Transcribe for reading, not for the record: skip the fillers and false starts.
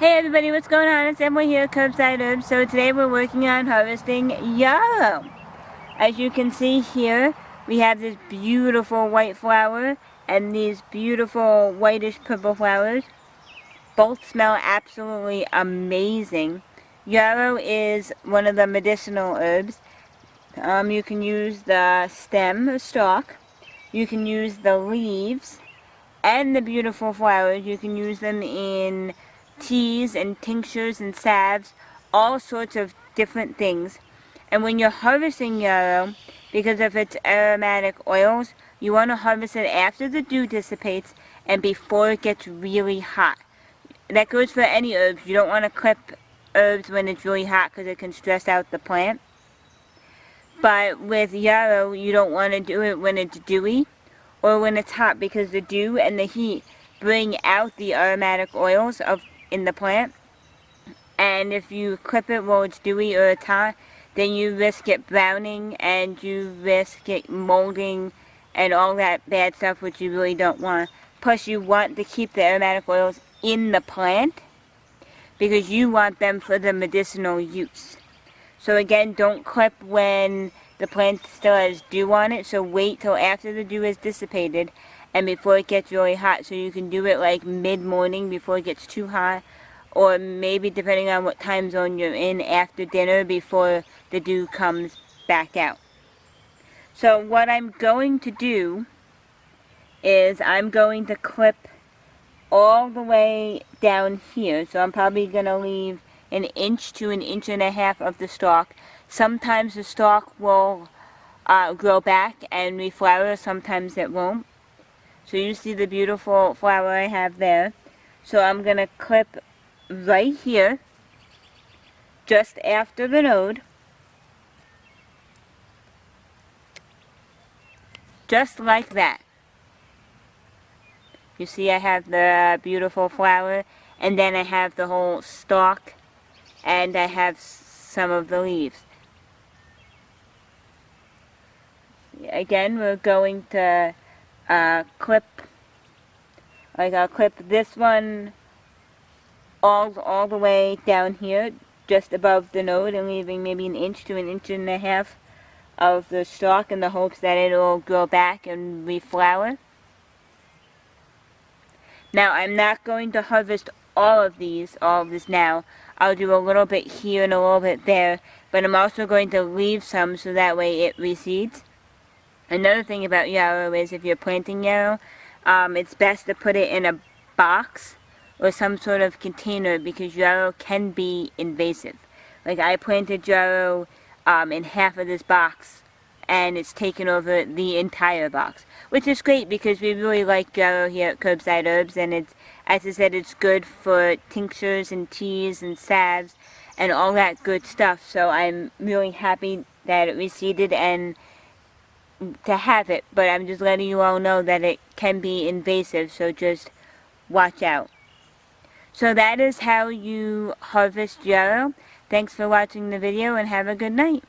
Hey everybody, what's going on? It's Emily here, Curbside Herbs. So today we're working on harvesting yarrow. As you can see here, we have this beautiful white flower and these beautiful whitish purple flowers. Both smell absolutely amazing. Yarrow is one of the medicinal herbs. You can use the stem or stalk. You can use the leaves and the beautiful flowers. You can use them in teas and tinctures and salves, all sorts of different things. And when you're harvesting yarrow, because of its aromatic oils, you want to harvest it after the dew dissipates and before it gets really hot. That goes for any herbs. You don't want to clip herbs when it's really hot because it can stress out the plant. But with yarrow, you don't want to do it when it's dewy or when it's hot, because the dew and the heat bring out the aromatic oils in the plant. And if you clip it while it's dewy or it's hot, then you risk it browning and you risk it molding and all that bad stuff, which you really don't want. Plus you want to keep the aromatic oils in the plant because you want them for the medicinal use. So again, don't clip when the plant still has dew on it, so wait till after the dew is dissipated and before it gets really hot. So you can do it like mid-morning before it gets too hot, or maybe depending on what time zone you're in, after dinner before the dew comes back out. So what I'm going to do is I'm going to clip all the way down here. So I'm probably going to leave an inch to an inch and a half of the stalk. Sometimes the stalk will grow back and reflower, sometimes it won't. So you see the beautiful flower I have there. So I'm going to clip right here, just after the node, just like that. You see I have the beautiful flower, and then I have the whole stalk, and I have some of the leaves. Again, we're going to clip, like I'll clip this one all the way down here, just above the node, and leaving maybe an inch to an inch and a half of the stalk in the hopes that it'll grow back and reflower. Now I'm not going to harvest all of this now. I'll do a little bit here and a little bit there, but I'm also going to leave some so that way it reseeds. Another thing about yarrow is if you're planting yarrow, it's best to put it in a box or some sort of container because yarrow can be invasive. Like I planted yarrow in half of this box and it's taken over the entire box, which is great because we really like yarrow here at Curbside Herbs, and it's, as I said, it's good for tinctures and teas and salves and all that good stuff. So I'm really happy that it reseeded and to have it, but I'm just letting you all know that it can be invasive, so just watch out. So that is how you harvest yarrow. Thanks for watching the video and have a good night.